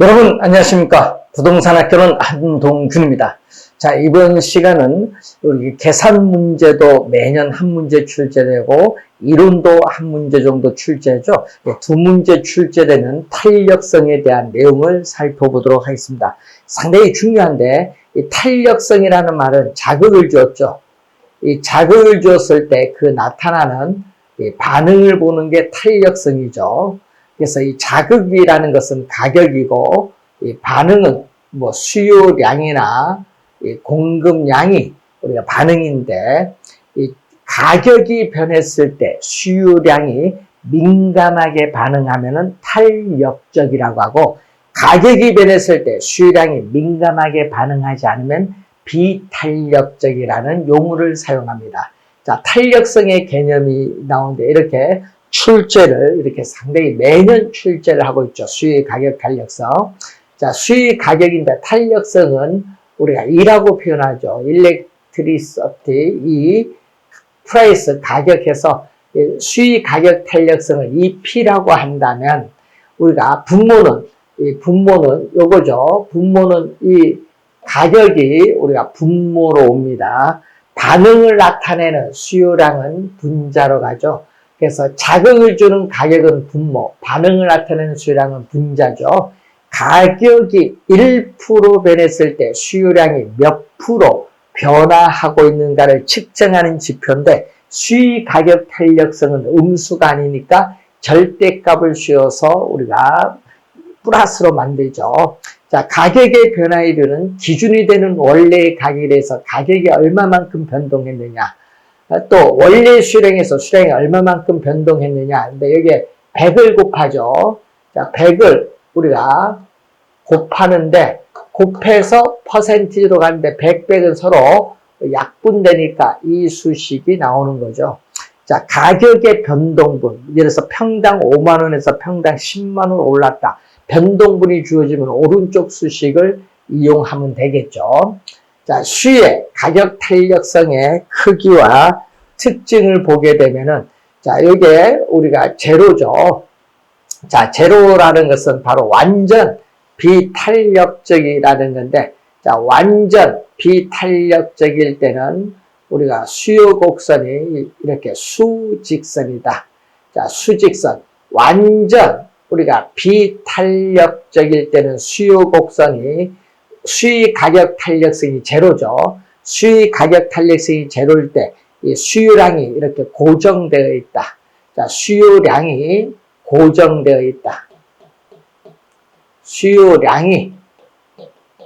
여러분 안녕하십니까. 부동산학교는 한동준입니다. 자, 이번 시간은 우리 계산 문제도 매년 한 문제 출제되고 이론도 한 문제 정도 출제죠. 두 문제 출제되는 탄력성에 대한 내용을 살펴보도록 하겠습니다. 상당히 중요한데 이 탄력성이라는 말은 자극을 주었죠. 이 자극을 주었을 때 그 나타나는 반응을 보는 게 탄력성이죠. 그래서 이 자극이라는 것은 가격이고, 이 반응은 뭐 수요량이나 공급량이 우리가 반응인데, 이 가격이 변했을 때 수요량이 민감하게 반응하면은 탄력적이라고 하고, 가격이 변했을 때 수요량이 민감하게 반응하지 않으면 비탄력적이라는 용어를 사용합니다. 자, 탄력성의 개념이 나오는데 이렇게 출제를 이렇게 상당히 매년 출제를 하고 있죠. 수익 가격 탄력성. 자, 수익 가격인데 탄력성은 우리가 E라고 표현하죠. 일렉트리시티 이 프라이스 가격에서 수익 가격 탄력성을 EP라고 한다면 우리가 분모는 요거죠. 분모는 이 가격이 우리가 분모로 옵니다. 반응을 나타내는 수요량은 분자로 가죠. 그래서 자극을 주는 가격은 분모, 반응을 나타내는 수요량은 분자죠. 가격이 1% 변했을 때 수요량이 몇 프로 변화하고 있는가를 측정하는 지표인데 수익 가격 탄력성은 음수가 아니니까 절대값을 씌워서 우리가 플러스로 만들죠. 자, 가격의 변화율은 기준이 되는 원래의 가격에 대해서 가격이 얼마만큼 변동했느냐, 또 원래 수량에서 수량이 얼마만큼 변동했느냐. 근데 여기에 100을 곱하죠. 자, 100을 우리가 곱하는데 곱해서 퍼센티지로 가는데 100, 100은 서로 약분되니까 이 수식이 나오는 거죠. 자, 가격의 변동분. 예를 들어서 평당 5만 원에서 평당 10만 원 올랐다. 변동분이 주어지면 오른쪽 수식을 이용하면 되겠죠. 자, 수의 가격 탄력성의 크기와 특징을 보게 되면은, 자, 요게 우리가 제로죠. 자, 제로라는 것은 바로 완전 비탄력적이라는 건데, 자, 완전 비탄력적일 때는 우리가 수요 곡선이 이렇게 수직선이다. 자, 수직선. 완전 우리가 비탄력적일 때는 수요 곡선이 수익 가격 탄력성이 제로죠. 수익 가격 탄력성이 제로일 때 이 수요량이 이렇게 고정되어 있다. 자, 수요량이 고정되어 있다. 수요량이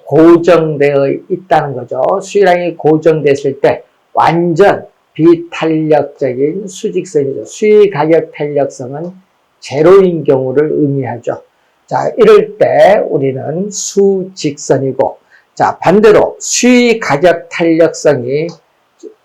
고정되어 있다는 거죠. 수요량이 고정됐을 때 완전 비탄력적인 수직선이죠. 수익 가격 탄력성은 제로인 경우를 의미하죠. 자, 이럴 때 우리는 수직선이고, 자, 반대로 수익 가격 탄력성이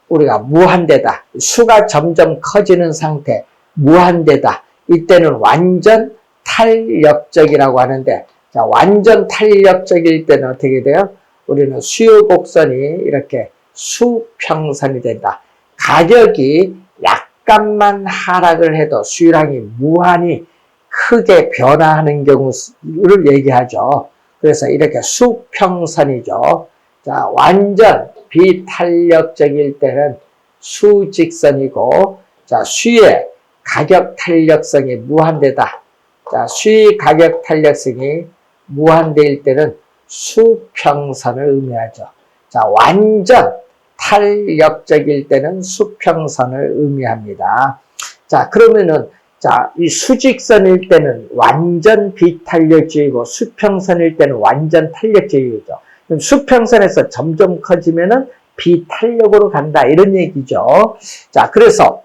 우리가 무한대다. 수가 점점 커지는 상태, 무한대다. 이때는 완전 탄력적이라고 하는데, 자, 완전 탄력적일 때는 어떻게 돼요? 우리는 수요 곡선이 이렇게 수평선이 된다. 가격이 약간만 하락을 해도 수요량이 무한히 크게 변화하는 경우를 얘기하죠. 그래서 이렇게 수평선이죠. 자, 완전 비탄력적일 때는 수직선이고, 자, 수의 가격 탄력성이 무한대다. 자, 수의 가격 탄력성이 무한대일 때는 수평선을 의미하죠. 자, 완전 탄력적일 때는 수평선을 의미합니다. 자, 그러면은 자, 이 수직선일 때는 완전 비탄력적이고 수평선일 때는 완전 탄력적이죠. 그럼 수평선에서 점점 커지면은 비탄력으로 간다 이런 얘기죠. 자, 그래서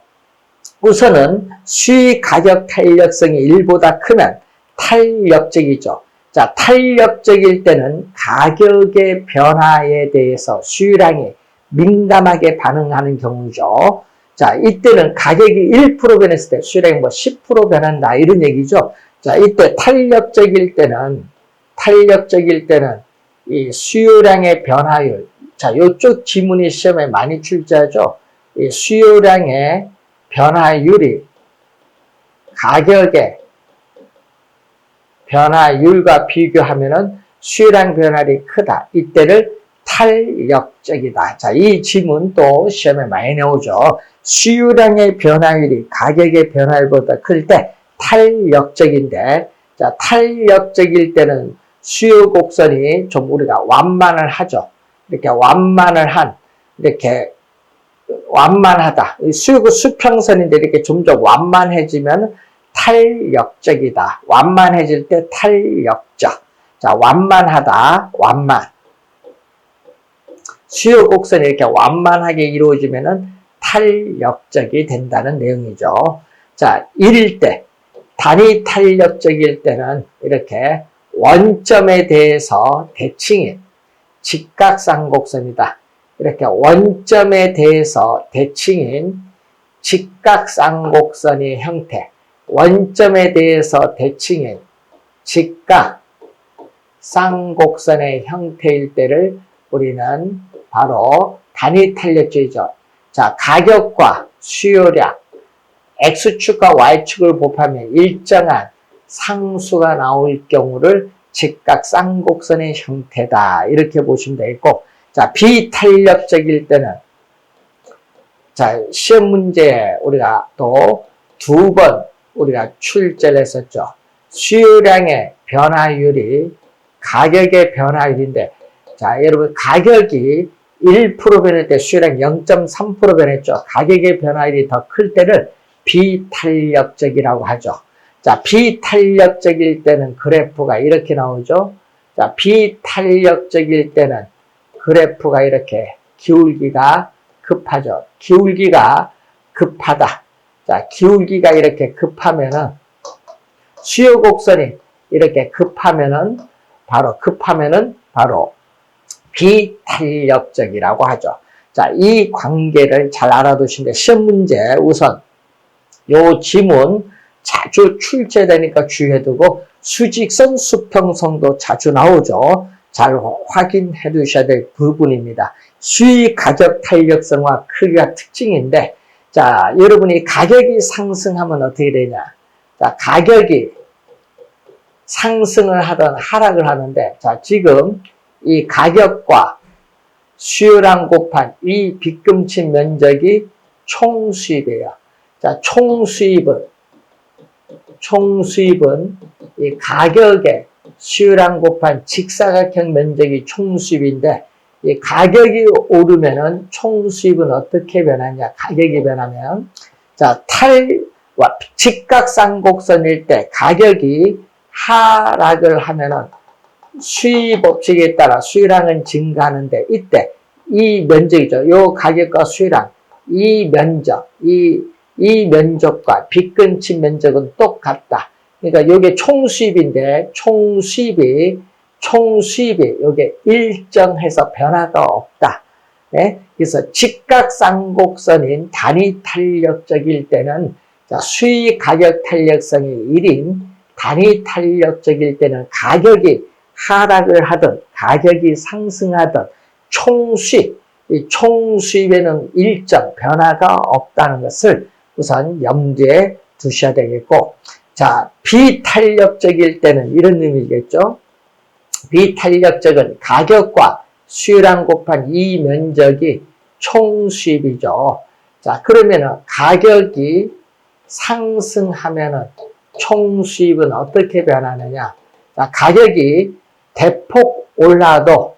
우선은 수익 가격 탄력성이 1보다 크면 탄력적이죠. 자, 탄력적일 때는 가격의 변화에 대해서 수요량이 민감하게 반응하는 경우죠. 자, 이때는 가격이 1% 변했을 때 수요량이 뭐 10% 변한다 이런 얘기죠. 자, 이때 탄력적일 때는 이 수요량의 변화율. 자, 요쪽 지문이 시험에 많이 출제하죠. 이 수요량의 변화율이 가격의 변화율과 비교하면은 수요량 변화율이 크다. 이때를 탄력적이다. 자, 이 지문 또 시험에 많이 나오죠. 수요량의 변화율이 가격의 변화율보다 클 때 탄력적인데, 자, 탄력적일 때는 수요 곡선이 좀 우리가 완만을 하죠. 이렇게 이렇게 완만하다. 수요 수평선인데 이렇게 점점 완만해지면 탄력적이다. 완만해질 때 탄력적. 자, 완만하다. 완만. 수요 곡선이 이렇게 완만하게 이루어지면은 탄력적이 된다는 내용이죠. 자, 이럴 때, 단위 탄력적일 때는 이렇게 원점에 대해서 대칭인 직각쌍곡선이다. 이렇게 원점에 대해서 대칭인 직각쌍곡선의 형태, 원점에 대해서 대칭인 직각쌍곡선의 형태일 때를 우리는 바로 단위 탄력적이죠. 자, 가격과 수요량, X축과 Y축을 곱하면 일정한 상수가 나올 경우를 직각쌍곡선의 형태다. 이렇게 보시면 되겠고, 자, 비탄력적일 때는, 자, 시험 문제에 우리가 또 두 번 우리가 출제를 했었죠. 수요량의 변화율이 가격의 변화율인데, 자, 여러분, 가격이 1% 변할 때 수요량 0.3% 변했죠. 가격의 변화율이 더 클 때를 비탄력적이라고 하죠. 자, 비탄력적일 때는 그래프가 이렇게 나오죠. 자, 비탄력적일 때는 그래프가 이렇게 기울기가 급하죠. 기울기가 급하다. 자, 기울기가 이렇게 급하면은 수요 곡선이 이렇게 급하면은 바로 비탄력적이라고 하죠. 자, 이 관계를 잘 알아두시는데 시험 문제 우선 요 지문 자주 출제되니까 주의해두고 수직선 수평선도 자주 나오죠. 잘 확인해 두셔야 될 부분입니다. 수익 가격 탄력성과 크기가 특징인데, 자, 여러분이 가격이 상승하면 어떻게 되냐? 자, 가격이 상승을 하든 하락을 하는데, 자, 지금 이 가격과 수요량 곱한 이 빗금친 면적이 총수입이에요. 자, 총수입은 이 가격의 수요량 곱한 직사각형 면적이 총수입인데, 이 가격이 오르면은 총수입은 어떻게 변하냐? 가격이 변하면, 자, 직각쌍곡선일 때 가격이 하락을 하면은 수입 법칙에 따라 수요량은 증가하는데, 이때 이 면적이죠. 요 가격과 수요량, 이 면적과 빗근친 면적은 똑같다. 그러니까 요게 총수입인데 총수입이 요게 일정해서 변화가 없다. 네? 그래서 직각쌍곡선인 단위 탄력적일 때는, 자, 수익 가격 탄력성이 1인 단위 탄력적일 때는 가격이 하락을 하든 가격이 상승하든 이 총수입에는 일정 변화가 없다는 것을 우선 염두에 두셔야 되겠고, 자, 비탄력적일 때는 이런 의미겠죠. 비탄력적은 가격과 수요량 곱한 이 면적이 총수입이죠. 자, 그러면은 가격이 상승하면은 총수입은 어떻게 변하느냐? 자, 가격이 대폭 올라도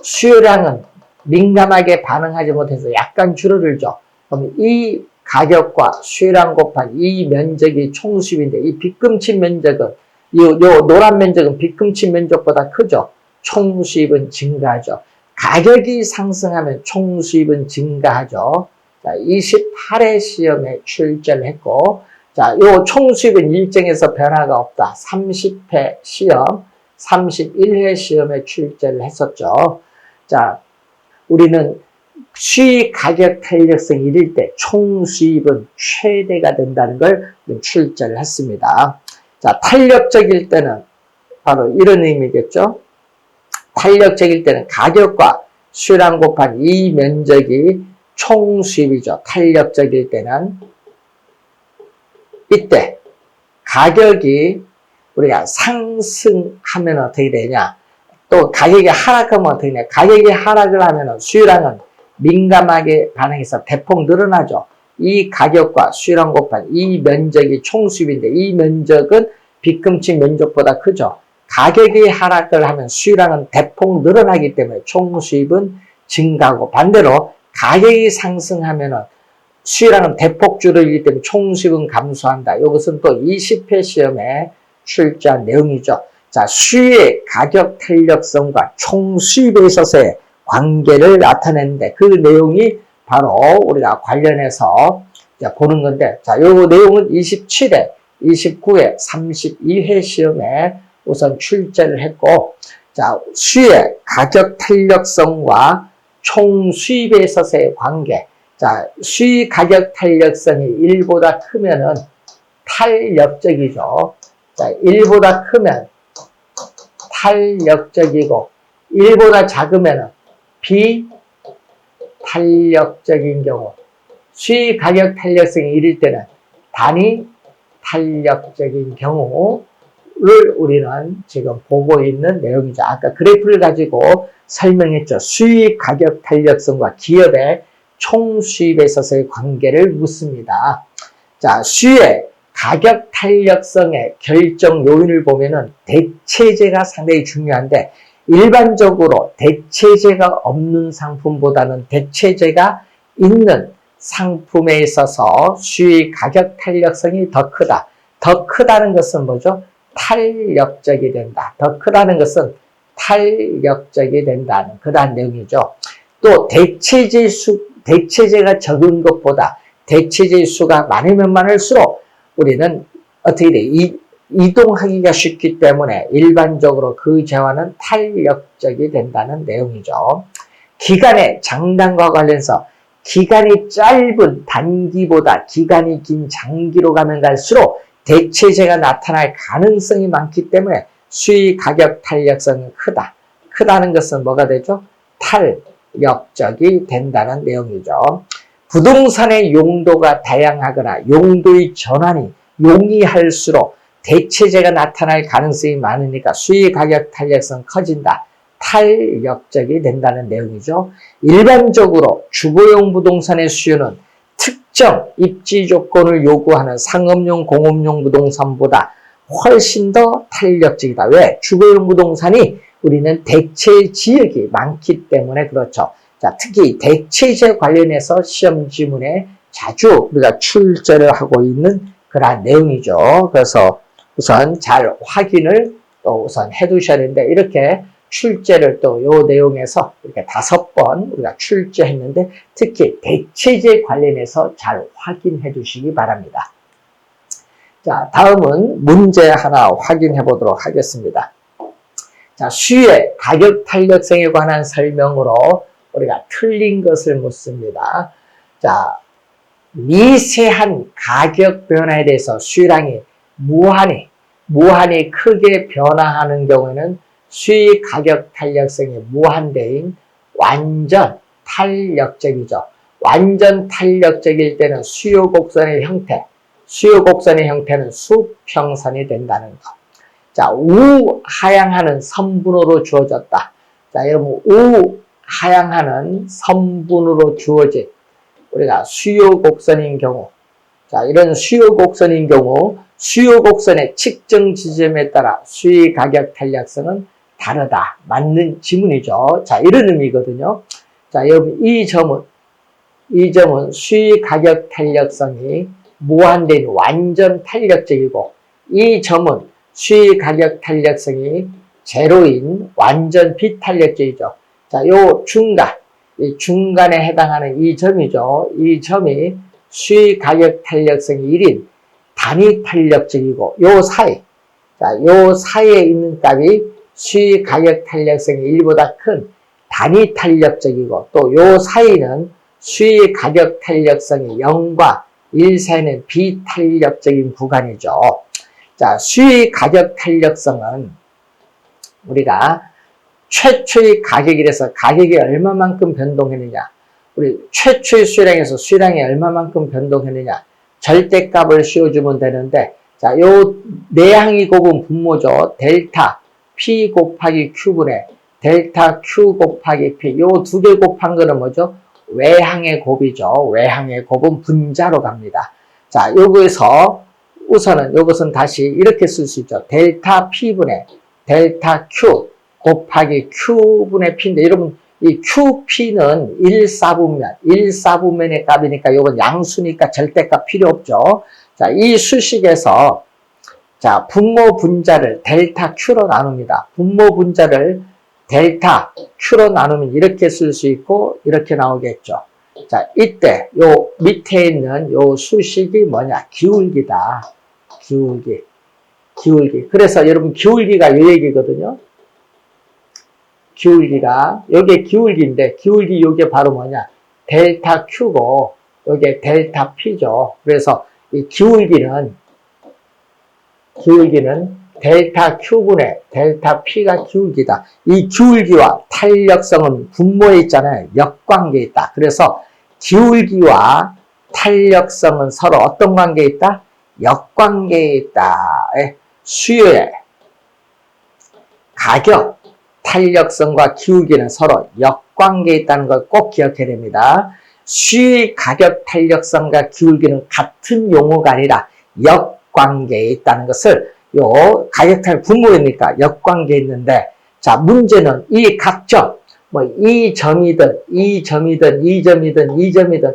수요량은 민감하게 반응하지 못해서 약간 줄어들죠. 그럼 이 가격과 수요량 곱한 이 면적이 총수입인데, 이 빗금친 면적은, 요 노란 면적은 빗금친 면적보다 크죠. 총수입은 증가하죠. 가격이 상승하면 총수입은 증가하죠. 자, 28회 시험에 출제를 했고, 자, 요 총수입은 일정해서 변화가 없다. 30회 시험, 31회 시험에 출제를 했었죠. 자, 우리는 수익 가격 탄력성 1일 때 총수입은 최대가 된다는 걸 출제를 했습니다. 자, 탄력적일 때는 바로 이런 의미겠죠. 탄력적일 때는 가격과 수요량 곱한 이 면적이 총수입이죠. 탄력적일 때는 이때 가격이 우리가 상승하면 어떻게 되냐? 또 가격이 하락하면 어떻게 되냐? 가격이 하락을 하면 수요량은 민감하게 반응해서 대폭 늘어나죠. 이 가격과 수요량 곱한 이 면적이 총수입인데 이 면적은 빚금치 면적보다 크죠. 가격이 하락을 하면 수요량은 대폭 늘어나기 때문에 총수입은 증가하고 반대로 가격이 상승하면 수요량은 대폭 줄어들기 때문에 총수입은 감소한다. 이것은 또 20회 시험에 출제한 내용이죠. 자, 수요의 가격 탄력성과 총수입에 있어서의 관계를 나타내는데 그 내용이 바로 우리가 관련해서 보는 건데, 자, 요 내용은 27회, 29회, 32회 시험에 우선 출제를 했고, 자, 수요의 가격 탄력성과 총수입에 있어서의 관계. 자, 수요 가격 탄력성이 1보다 크면은 탄력적이죠. 자, 1보다 크면 탄력적이고 1보다 작으면 비탄력적인 경우, 수요 가격 탄력성이 1일 때는 단위 탄력적인 경우를 우리는 지금 보고 있는 내용이죠. 아까 그래프를 가지고 설명했죠. 수요 가격 탄력성과 기업의 총수입에 있어서의 관계를 묻습니다. 자, 수요의 가격 탄력성의 결정 요인을 보면은 대체재가 상당히 중요한데, 일반적으로 대체재가 없는 상품보다는 대체재가 있는 상품에 있어서 수요의 가격 탄력성이 더 크다. 더 크다는 것은 뭐죠? 탄력적이 된다. 더 크다는 것은 탄력적이 된다는 그러한 내용이죠. 또 대체재가 적은 것보다 대체재의 수가 많으면 많을수록 우리는 어떻게 돼? 이동하기가 쉽기 때문에 일반적으로 그 재화는 탄력적이 된다는 내용이죠. 기간의 장단과 관련해서 기간이 짧은 단기보다 기간이 긴 장기로 가면 갈수록 대체재가 나타날 가능성이 많기 때문에 수요 가격 탄력성이 크다. 크다는 것은 뭐가 되죠? 탄력적이 된다는 내용이죠. 부동산의 용도가 다양하거나 용도의 전환이 용이할수록 대체재가 나타날 가능성이 많으니까 수요 가격 탄력성 커진다. 탄력적이 된다는 내용이죠. 일반적으로 주거용 부동산의 수요는 특정 입지 조건을 요구하는 상업용, 공업용 부동산보다 훨씬 더 탄력적이다. 왜? 주거용 부동산이 우리는 대체 지역이 많기 때문에 그렇죠. 자, 특히 대체재 관련해서 시험 지문에 자주 우리가 출제를 하고 있는 그러한 내용이죠. 그래서 우선 잘 확인을 또 우선 해 두셔야 되는데, 이렇게 출제를 또 요 내용에서 이렇게 5번 우리가 출제했는데, 특히 대체재 관련해서 잘 확인해 두시기 바랍니다. 자, 다음은 문제 하나 확인해 보도록 하겠습니다. 자, 수요의 가격 탄력성에 관한 설명으로 우리가 틀린 것을 묻습니다. 자, 미세한 가격 변화에 대해서 수요량이 무한히 크게 변화하는 경우에는 수요 가격 탄력성이 무한대인 완전 탄력적이죠. 완전 탄력적일 때는 수요 곡선의 형태는 수평선이 된다는 것. 자, 우하향하는 선분으로 주어졌다. 자, 여러분, 우하향하는 선분으로 주어진 우리가 수요 곡선인 경우, 자, 이런 수요 곡선인 경우 수요 곡선의 측정 지점에 따라 수요 가격 탄력성은 다르다. 맞는 지문이죠. 자, 이런 의미거든요. 자, 여러분, 이 점은 수요 가격 탄력성이 무한대인 완전 탄력적이고, 이 점은 수요 가격 탄력성이 제로인 완전 비탄력적이죠. 자, 요 이 중간에 해당하는 이 점이죠. 이 점이 수요 가격 탄력성이 1인 단위 탄력적이고, 요 사이에 있는 값이 수요 가격 탄력성이 1보다 큰 단위 탄력적이고, 또 요 사이는 수요 가격 탄력성이 0과 1 사이는 비탄력적인 구간이죠. 자, 수요 가격 탄력성은 우리가 최초의 가격이라서 가격이 얼마만큼 변동했느냐, 우리 최초의 수요량에서 수요량이 얼마만큼 변동했느냐, 절대값을 씌워주면 되는데, 자, 요 내항이 곱은 분모죠. 델타 P 곱하기 Q분의 델타 Q 곱하기 P. 요 두 개 곱한 거는 뭐죠? 외항의 곱이죠. 외항의 곱은 분자로 갑니다. 자, 요거에서 우선은 요것은 다시 이렇게 쓸 수 있죠. 델타 P분의 델타 Q 곱하기 Q분의 P인데 여러분 이 QP는 1사분면의 값이니까 이건 양수니까 절대값 필요 없죠. 자, 이 수식에서 자, 분모 분자를 델타 Q로 나눕니다. 분모 분자를 델타 Q로 나누면 이렇게 쓸 수 있고 이렇게 나오겠죠. 자, 이때 요 밑에 있는 요 수식이 뭐냐? 기울기다. 기울기. 그래서 여러분 기울기가 요 얘기거든요. 기울기가 요게 기울기인데 기울기 요게 바로 뭐냐? 델타 Q고 요게 델타 P죠. 그래서 이 기울기는 델타 Q분의 델타 P가 기울기다. 이 기울기와 탄력성은 분모에 있잖아요. 역관계에 있다. 그래서 기울기와 탄력성은 서로 어떤 관계에 있다? 역관계에 있다. 수요의 가격, 탄력성과 기울기는 서로 역관계에 있다는 걸 꼭 기억해야 됩니다. 수의 가격, 탄력성과 기울기는 같은 용어가 아니라 역관계에 있다는 것을 요 가격탈 분모이니까 역관계에 있는데 자 문제는 이 각점 뭐 이 점이든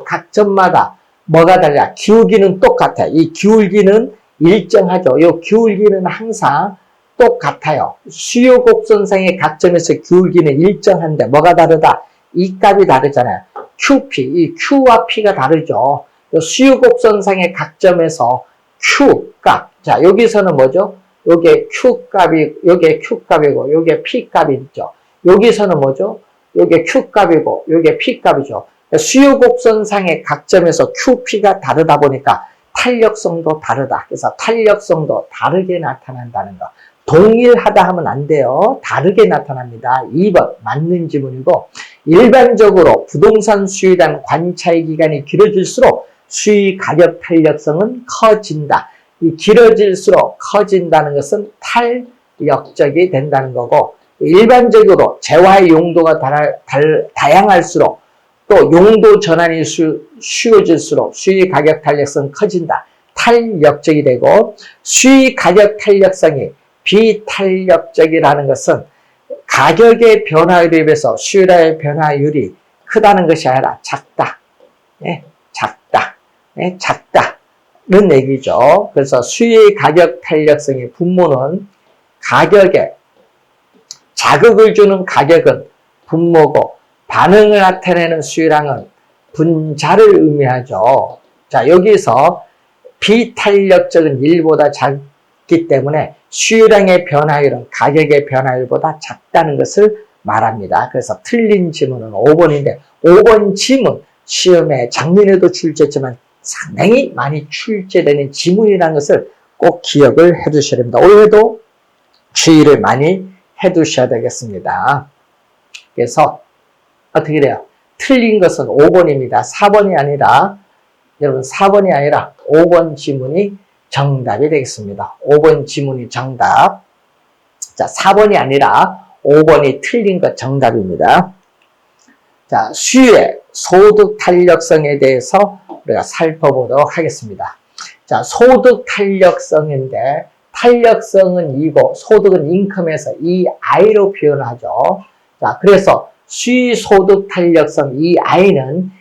각 점마다 뭐가 달라? 기울기는 똑같아요. 이 기울기는 일정하죠. 요 기울기는 항상 똑같아요. 수요 곡선상의 각점에서 기울기는 일정한데 뭐가 다르다? 이 값이 다르잖아요. QP, 이 Q와 P가 다르죠. 수요 곡선상의 각점에서 Q 값. 자, 여기서는 뭐죠? 요게 Q 값이, 요게 Q 값이고, 요게 P 값이 있죠. 여기서는 뭐죠? 요게 Q 값이고, 요게 P 값이죠. 수요 곡선상의 각점에서 QP가 다르다 보니까 탄력성도 다르다. 그래서 탄력성도 다르게 나타난다는 거. 동일하다 하면 안 돼요. 다르게 나타납니다. 2번 맞는 지문이고 일반적으로 부동산 수요에 관차의 기간이 길어질수록 수의 가격 탄력성은 커진다. 이 길어질수록 커진다는 것은 탄력적이 된다는 거고 일반적으로 재화의 용도가 다양할수록 또 용도 전환이 쉬워질수록 수의 가격 탄력성은 커진다. 탄력적이 되고 수의 가격 탄력성이 비탄력적이라는 것은 가격의 변화율에 비해서 수요의 변화율이 크다는 것이 아니라 작다. 작다는 얘기죠. 그래서 수요의 가격 탄력성의 분모는 가격에 자극을 주는 가격은 분모고 반응을 나타내는 수요량은 분자를 의미하죠. 자, 여기서 비탄력적인 1보다 작기 때문에 수요량의 변화율은 가격의 변화율보다 작다는 것을 말합니다. 그래서 틀린 지문은 5번인데 5번 지문 시험에 작년에도 출제했지만 상당히 많이 출제되는 지문이라는 것을 꼭 기억을 해 두셔야 됩니다. 올해도 주의를 많이 해 두셔야 되겠습니다. 그래서 어떻게 돼요? 틀린 것은 5번입니다. 4번이 아니라 여러분 4번이 아니라 5번 지문이 정답이 되겠습니다. 5번 지문이 정답. 자, 4번이 아니라 5번이 틀린 것 정답입니다. 자, 수요의 소득 탄력성에 대해서 우리가 살펴보도록 하겠습니다. 자, 소득 탄력성인데 탄력성은 이고 소득은 인컴에서 이 I로 표현하죠. 자, 그래서 수의 소득 탄력성 이 I는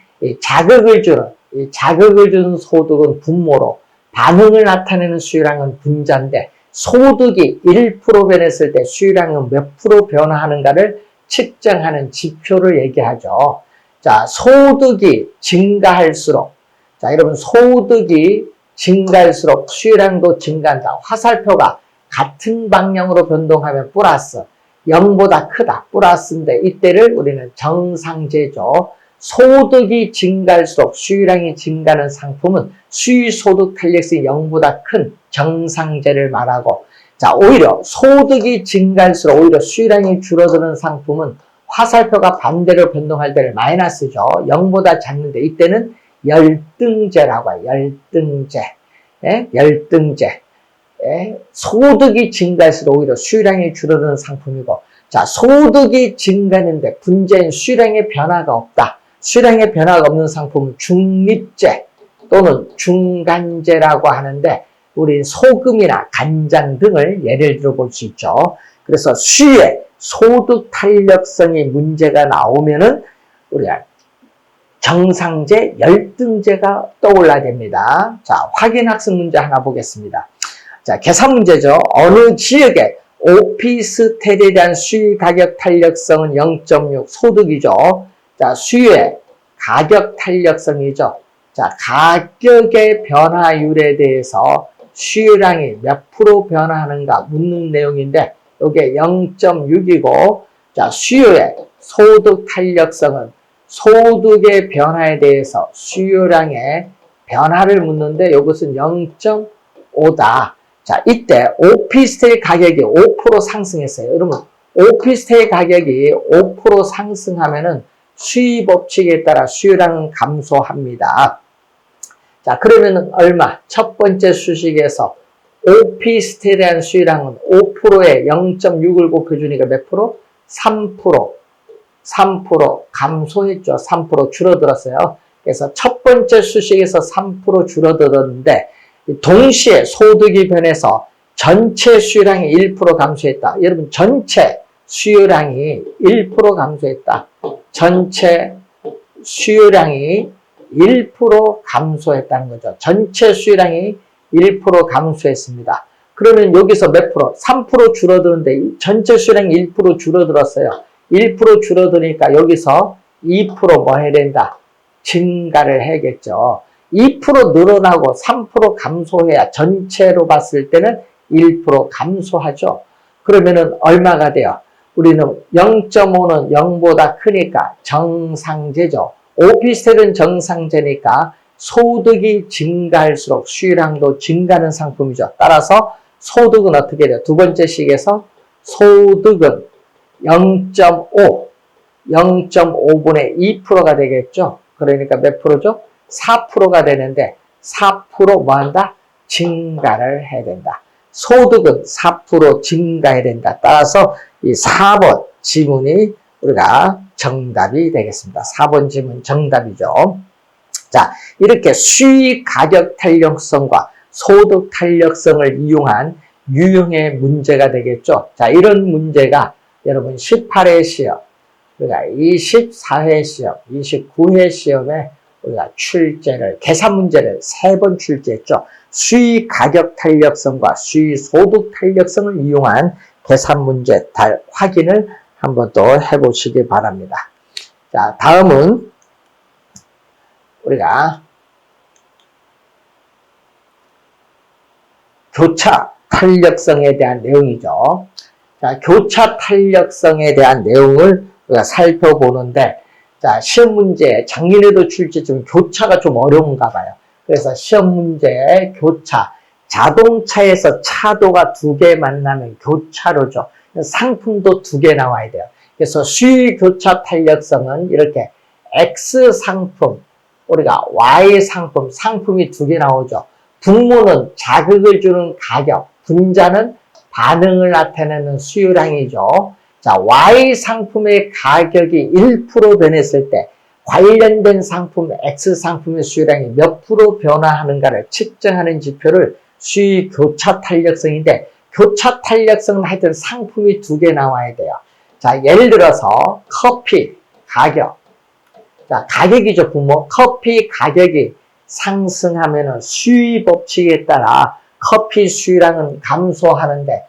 자극을 주는 소득은 분모로 반응을 나타내는 수요량은 분자인데 소득이 1% 변했을 때 수요량은 몇 프로 변화하는가를 측정하는 지표를 얘기하죠. 자, 소득이 증가할수록 자, 여러분 소득이 증가할수록 수요량도 증가한다. 화살표가 같은 방향으로 변동하면 플러스 0보다 크다. 플러스인데 이때를 우리는 정상제죠. 소득이 증가할수록 수요량이 증가하는 상품은 수의소득 탄력성이 0보다 큰 정상제를 말하고 자 오히려 소득이 증가할수록 오히려 수요량이 줄어드는 상품은 화살표가 반대로 변동할 때를 마이너스죠. 0보다 작는데 이때는 열등제라고 해요. 열등제. 예? 열등제. 소득이 증가할수록 오히려 수요량이 줄어드는 상품이고, 자, 소득이 증가하는데 문제는 수요량의 변화가 없다. 수요량의 변화가 없는 상품은 중립제 또는 중간제라고 하는데, 우리 소금이나 간장 등을 예를 들어 볼 수 있죠. 그래서 수요에 소득 탄력성이 문제가 나오면은 우리가 정상제, 열등제가 떠올라야 됩니다. 자, 확인 학습 문제 하나 보겠습니다. 자, 계산 문제죠. 어느 지역의 오피스텔에 대한 수요 가격 탄력성은 0.6 소득이죠. 자, 수요의 가격 탄력성이죠. 자, 가격의 변화율에 대해서 수요량이 몇 프로 변화하는가 묻는 내용인데, 이게 0.6이고, 자, 수요의 소득 탄력성은 소득의 변화에 대해서 수요량의 변화를 묻는데, 이것은 0.5다. 자, 이때 오피스텔 가격이 5% 상승했어요. 여러분, 오피스텔 가격이 5% 상승하면은 수요 법칙에 따라 수요량은 감소합니다. 자, 그러면은 얼마? 첫 번째 수식에서 오피스텔에 대한 수요량은 5%에 0.6을 곱해주니까 몇 프로? 3%. 3% 감소했죠. 3% 줄어들었어요. 그래서 첫 번째 수식에서 3% 줄어들었는데, 동시에 소득이 변해서 전체 수요량이 1% 감소했다. 여러분, 전체 수요량이 1% 감소했다. 전체 수요량이 1% 감소했다는 거죠. 전체 수요량이 1% 감소했습니다. 그러면 여기서 몇 프로? 3% 줄어드는데 전체 수요량이 1% 줄어들었어요. 1% 줄어드니까 여기서 2% 뭐 해야 된다? 증가를 해야겠죠. 2% 늘어나고 3% 감소해야 전체로 봤을 때는 1% 감소하죠. 그러면은 얼마가 돼요? 우리는 0.5는 0보다 크니까 정상제죠. 오피스텔은 정상제니까 소득이 증가할수록 수요량도 증가하는 상품이죠. 따라서 소득은 어떻게 돼요? 두 번째 식에서 소득은 0.5, 0.5분의 2%가 되겠죠. 그러니까 몇 프로죠? 4%가 되는데 4% 뭐한다? 증가를 해야 된다. 소득은 4% 증가해야 된다. 따라서 이 4번 지문이 우리가 정답이 되겠습니다. 4번 지문 정답이죠. 자, 이렇게 수익 가격 탄력성과 소득 탄력성을 이용한 유형의 문제가 되겠죠. 자, 이런 문제가 여러분 18회 시험, 우리가 24회 시험, 29회 시험에 우리가 출제를, 계산 문제를 3번 출제했죠. 수익 가격 탄력성과 수익 소득 탄력성을 이용한 계산 문제 확인을 한번 더 해보시기 바랍니다. 자, 다음은 우리가 교차 탄력성에 대한 내용이죠. 자, 교차 탄력성에 대한 내용을 우리가 살펴보는데, 자, 시험 문제 작년에도 출제했지만 교차가 좀 어려운가 봐요. 그래서 시험 문제에 교차, 자동차에서 차도가 2개 만나면 교차로죠. 상품도 2개 나와야 돼요. 그래서 수익 교차 탄력성은 이렇게 X 상품, 우리가 Y 상품, 상품이 2개 나오죠. 분모는 자극을 주는 가격, 분자는 반응을 나타내는 수요량이죠. 자, Y 상품의 가격이 1% 변했을 때 관련된 상품 X 상품의 수요량이 몇 프로 변화하는가를 측정하는 지표를 수익 교차 탄력성인데, 교차 탄력성은 하여튼 상품이 2개 나와야 돼요. 자, 예를 들어서 커피 가격. 자, 가격이죠, 분모. 커피 가격이 상승하면은 수요 법칙에 따라 커피 수요량은 감소하는데,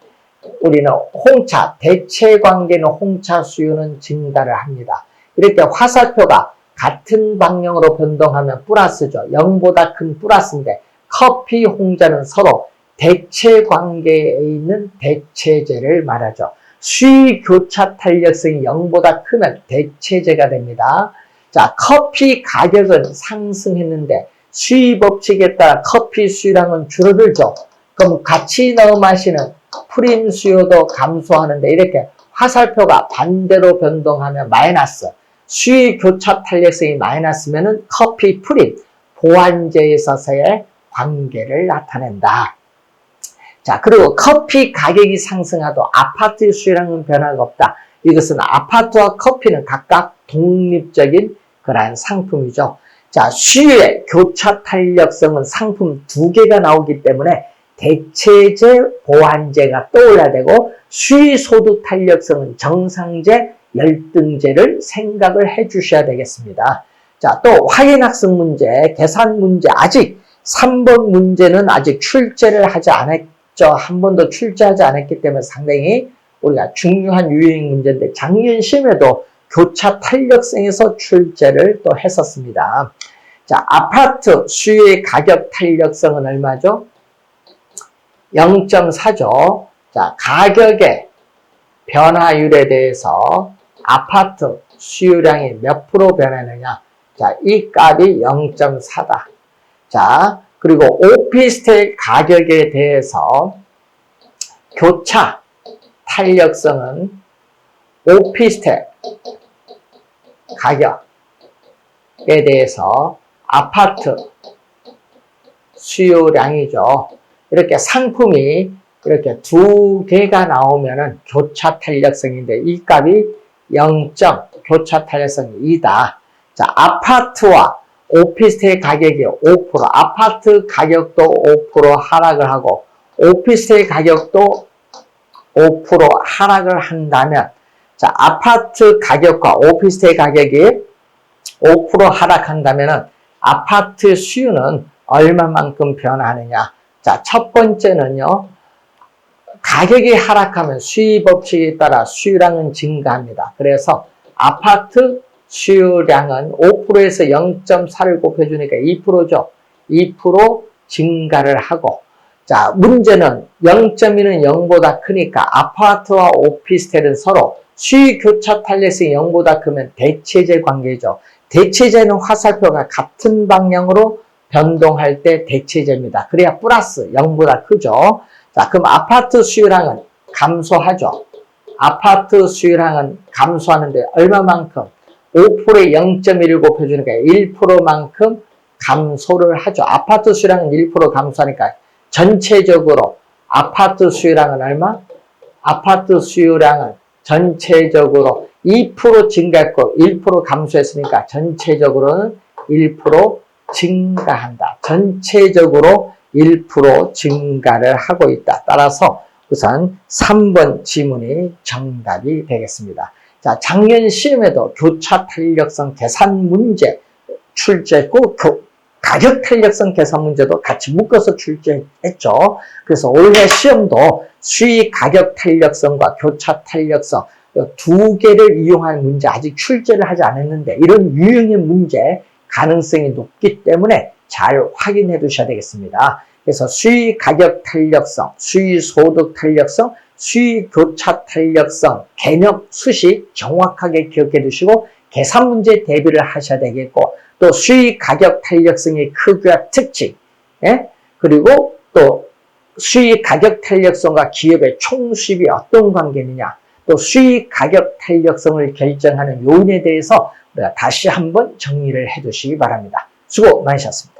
우리는 홍차, 대체 관계는 홍차 수요는 증가를 합니다. 이렇게 화살표가 같은 방향으로 변동하면 플러스죠. 0보다 큰 플러스인데, 커피, 홍차는 서로 대체 관계에 있는 대체제를 말하죠. 수요 교차 탄력성이 0보다 크면 대체제가 됩니다. 자, 커피 가격은 상승했는데 수요 법칙에 따라 커피 수요량은 줄어들죠. 그럼 같이 넣어 마시는 프림 수요도 감소하는데, 이렇게 화살표가 반대로 변동하면 마이너스, 수요 교차 탄력성이 마이너스면은 커피 프림, 보완제에 있어서의 관계를 나타낸다. 자, 그리고 커피 가격이 상승하도 아파트 수요량은 변화가 없다. 이것은 아파트와 커피는 각각 독립적인 그러한 상품이죠. 자, 수요의 교차 탄력성은 상품 두 개가 나오기 때문에 대체재, 보완재가 떠올라야 되고, 수의 소득 탄력성은 정상재, 열등재를 생각을 해 주셔야 되겠습니다. 자, 또 확인학습 문제, 계산 문제, 아직 3번 문제는 아직 출제를 하지 않았죠. 한 번도 출제하지 않았기 때문에 상당히 우리가 중요한 유형 문제인데, 작년 시험에도 교차 탄력성에서 출제를 또 했었습니다. 자, 아파트 수요의 가격 탄력성은 얼마죠? 0.4죠. 자, 가격의 변화율에 대해서 아파트 수요량이 몇 프로 변하느냐? 자, 이 값이 0.4다. 자, 그리고 오피스텔 가격에 대해서 교차 탄력성은 오피스텔 가격에 대해서 아파트 수요량이죠. 이렇게 상품이 이렇게 두 개가 나오면은 교차 탄력성인데 이 값이 0. 교차 탄력성이 2다. 자, 아파트와 오피스텔 가격이 5%, 아파트 가격도 5% 하락을 하고 오피스텔 가격도 5% 하락을 한다면, 자, 아파트 가격과 오피스텔 가격이 5% 하락한다면은 아파트 수요는 얼마만큼 변하느냐? 자, 첫 번째는요, 가격이 하락하면 수요 법칙에 따라 수요량은 증가합니다. 그래서 아파트 수요량은 5%에서 0.4를 곱해주니까 2%죠. 2% 증가를 하고, 자, 문제는 0.2는 0보다 크니까 아파트와 오피스텔은 서로 수요 교차 탄력성이 0보다 크면 대체재 관계죠. 대체재는 화살표가 같은 방향으로 변동할 때 대체재입니다. 그래야 플러스 0보다 크죠. 자, 그럼 아파트 수요량은 감소하죠. 아파트 수요량은 감소하는데 얼마만큼? 5%에 0.1을 곱해주니까 1%만큼 감소를 하죠. 아파트 수요량은 1% 감소하니까 전체적으로 아파트 수요량은 얼마? 아파트 수요량은 전체적으로 2% 증가했고 1% 감소했으니까 전체적으로는 1% 증가한다. 전체적으로 1% 증가를 하고 있다. 따라서 우선 3번 지문이 정답이 되겠습니다. 자, 작년 시험에도 교차 탄력성 계산 문제 출제했고 가격 탄력성 계산 문제도 같이 묶어서 출제했죠. 그래서 올해 시험도 수익 가격 탄력성과 교차 탄력성 두 개를 이용한 문제 아직 출제를 하지 않았는데 이런 유형의 문제 가능성이 높기 때문에 잘 확인해 두셔야 되겠습니다. 그래서 수익 가격 탄력성, 수익 소득 탄력성, 수익 교차 탄력성 개념 수식 정확하게 기억해 두시고 계산 문제 대비를 하셔야 되겠고, 또 수익 가격 탄력성의 크기와 특징, 그리고 또 수익 가격 탄력성과 기업의 총수입이 어떤 관계느냐, 또 수익 가격 탄력성을 결정하는 요인에 대해서 우리가 다시 한번 정리를 해 두시기 바랍니다. 수고 많으셨습니다.